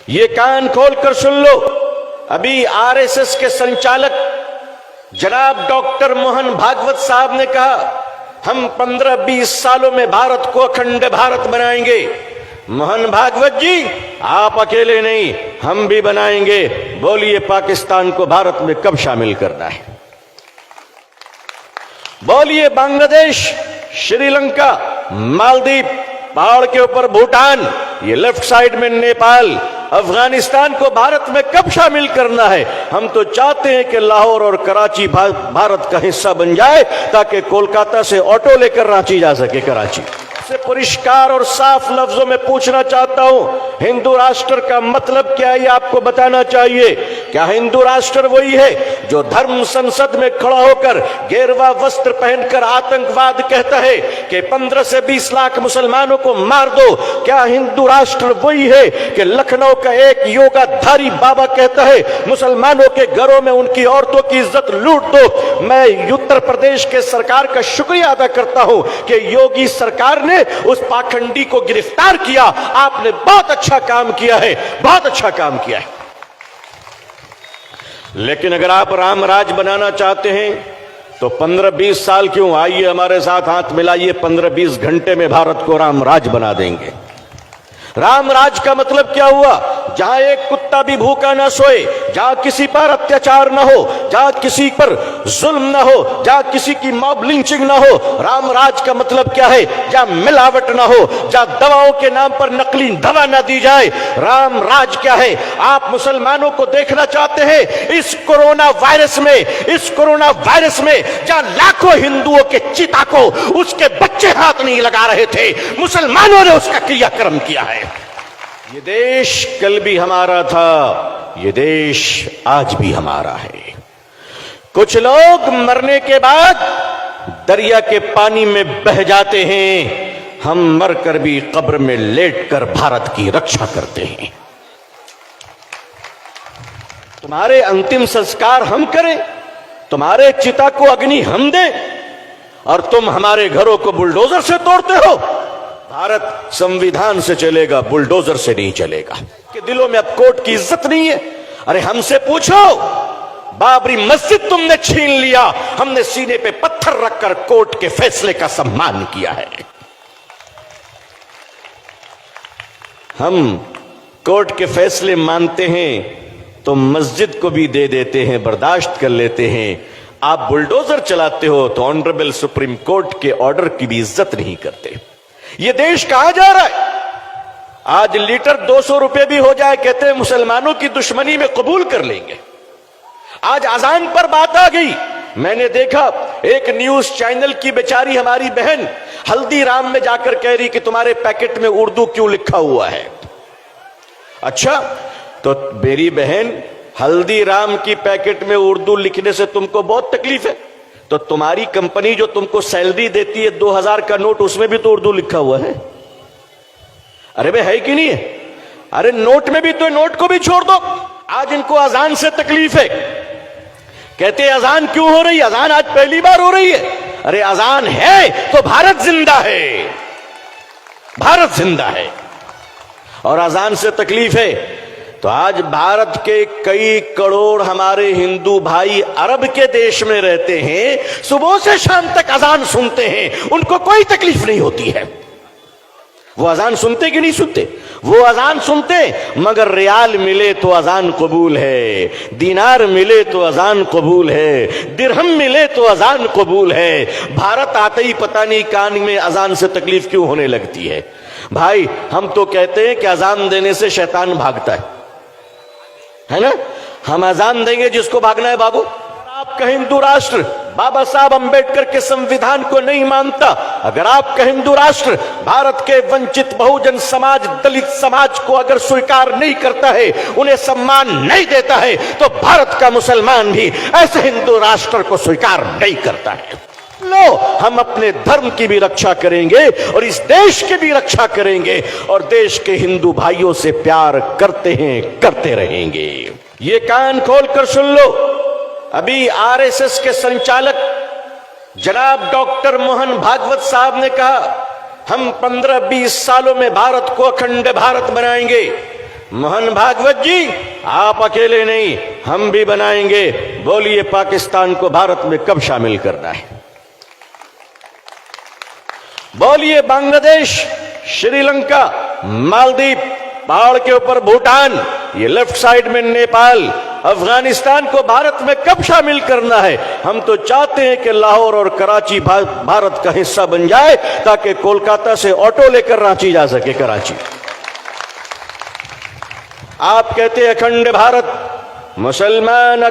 ये कान खोलकर सुन लो, अभी आरएसएस के संचालक जनाब डॉक्टर मोहन भागवत साहब ने कहा हम 15-20 सालों में भारत को अखंड भारत बनाएंगे। मोहन भागवत जी, आप अकेले नहीं, हम भी बनाएंगे। बोलिए पाकिस्तान को भारत में कब शामिल करना है? बोलिए बांग्लादेश, श्रीलंका, मालदीव, पहाड़ के ऊपर भूटान, ये लेफ्ट साइड में नेपाल, अफगानिस्तान को भारत में कब शामिल करना है? हम तो चाहते हैं कि लाहौर और कराची भारत का हिस्सा बन जाए ताकि कोलकाता से ऑटो लेकर रांची जा सके। कराची से परिष्कार और साफ लफ्जों में पूछना चाहता हूं, हिंदू राष्ट्र का मतलब क्या है? आपको बताना चाहिए। क्या हिंदू राष्ट्र वही है जो धर्म संसद में खड़ा होकर गेरुआ वस्त्र पहनकर आतंकवाद कहता है कि 15 से 20 लाख मुसलमानों को मार दो? क्या हिंदू राष्ट्र वही है कि लखनऊ का एक योगाधारी बाबा कहता है मुसलमानों के घरों में उनकी औरतों की इज्जत लूट दो? मैं उत्तर प्रदेश के सरकार का शुक्रिया अदा करता हूं कि योगी सरकार ने उस पाखंडी को गिरफ्तार किया। आपने बहुत अच्छा काम किया है, बहुत अच्छा काम किया है। लेकिन अगर आप राम राज बनाना चाहते हैं तो 15-20 साल क्यों? आइए हमारे साथ हाथ मिलाइए, 15-20 घंटे में भारत को राम राज बना देंगे। राम राज का मतलब क्या हुआ? जहां एक कुत्ता भी भूखा ना सोए, जहां किसी पर अत्याचार ना हो, जहां किसी पर जुल्म ना हो, जहां किसी की मॉब लिंचिंग ना हो। राम राज का मतलब क्या है? जहां मिलावट ना हो, जहां दवाओं के नाम पर नकली दवा ना दी जाए। राम राज क्या है? आप मुसलमानों को देखना चाहते हैं इस कोरोना वायरस में, इस कोरोना वायरस में जहां लाखों हिंदुओं के चिता को उसके बच्चे हाथ नहीं लगा रहे थे, मुसलमानों ने उसका क्रियाक्रम किया है। ये देश कल भी हमारा था, ये देश आज भी हमारा है। कुछ लोग मरने के बाद दरिया के पानी में बह जाते हैं, हम मरकर भी कब्र में लेटकर भारत की रक्षा करते हैं। तुम्हारे अंतिम संस्कार हम करें, तुम्हारे चिता को अग्नि हम दें, और तुम हमारे घरों को बुलडोजर से तोड़ते हो। भारत संविधान से चलेगा, बुलडोजर से नहीं चलेगा। कि दिलों में अब कोर्ट की इज्जत नहीं है। अरे हमसे पूछो, बाबरी मस्जिद तुमने छीन लिया, हमने सीने पे पत्थर रखकर कोर्ट के फैसले का सम्मान किया है। हम कोर्ट के फैसले मानते हैं तो मस्जिद को भी दे देते हैं, बर्दाश्त कर लेते हैं। आप बुलडोजर चलाते हो तो ऑनरेबल सुप्रीम कोर्ट के ऑर्डर की भी इज्जत नहीं करते। ये देश कहां जा रहा है? आज लीटर 200 रुपए भी हो जाए, कहते हैं मुसलमानों की दुश्मनी में कबूल कर लेंगे। आज अजान पर बात आ गई। मैंने देखा एक न्यूज चैनल की बेचारी हमारी बहन हल्दीराम में जाकर कह रही कि तुम्हारे पैकेट में उर्दू क्यों लिखा हुआ है। अच्छा, तो मेरी बहन, हल्दीराम की पैकेट में उर्दू लिखने से तुमको बहुत तकलीफ है, तो तुम्हारी कंपनी जो तुमको सैलरी देती है 2000 का नोट, उसमें भी तो उर्दू लिखा हुआ है। अरे भाई, है कि नहीं है? अरे नोट में भी तो, नोट को भी छोड़ दो। आज इनको अजान से तकलीफ है, कहते हैं अजान क्यों हो रही है? अजान आज पहली बार हो रही है। अरे अजान है तो भारत जिंदा है, भारत जिंदा है। और अजान से तकलीफ है तो आज भारत के कई करोड़ हमारे हिंदू भाई अरब के देश में रहते हैं, सुबह से शाम तक अजान सुनते हैं, उनको कोई तकलीफ नहीं होती है। वो अजान सुनते कि नहीं सुनते? वो अजान सुनते, मगर रियाल मिले तो अजान कबूल है, दीनार मिले तो अजान कबूल है, दिरहम मिले तो अजान कबूल है। भारत आते ही पता नहीं कान में अजान से तकलीफ क्यों होने लगती है। भाई, हम तो कहते हैं कि अजान देने से शैतान भागता है ना? हम अजान देंगे, जिसको भागना है भागो। आपका हिंदू राष्ट्र बाबा साहब अंबेडकर के संविधान को नहीं मानता, अगर आपका हिंदू राष्ट्र भारत के वंचित बहुजन समाज, दलित समाज को अगर स्वीकार नहीं करता है, उन्हें सम्मान नहीं देता है, तो भारत का मुसलमान भी ऐसे हिंदू राष्ट्र को स्वीकार नहीं करता है। लो, हम अपने धर्म की भी रक्षा करेंगे और इस देश की भी रक्षा करेंगे, और देश के हिंदू भाइयों से प्यार करते हैं, करते रहेंगे। ये कान खोलकर सुन लो, अभी आरएसएस के संचालक जनाब डॉक्टर मोहन भागवत साहब ने कहा हम 15-20 सालों में भारत को अखंड भारत बनाएंगे। मोहन भागवत जी, आप अकेले नहीं, हम भी बनाएंगे। बोलिए पाकिस्तान को भारत में कब शामिल करना है? बोलिए बांग्लादेश, श्रीलंका, मालदीव, पहाड़ के ऊपर भूटान, ये लेफ्ट साइड में नेपाल, अफगानिस्तान को भारत में कब शामिल करना है? हम तो चाहते हैं कि लाहौर और कराची भारत का हिस्सा बन जाए, ताकि कोलकाता से ऑटो लेकर रांची जा सके, कराची। आप कहते हैं अखंड भारत, मुसलमान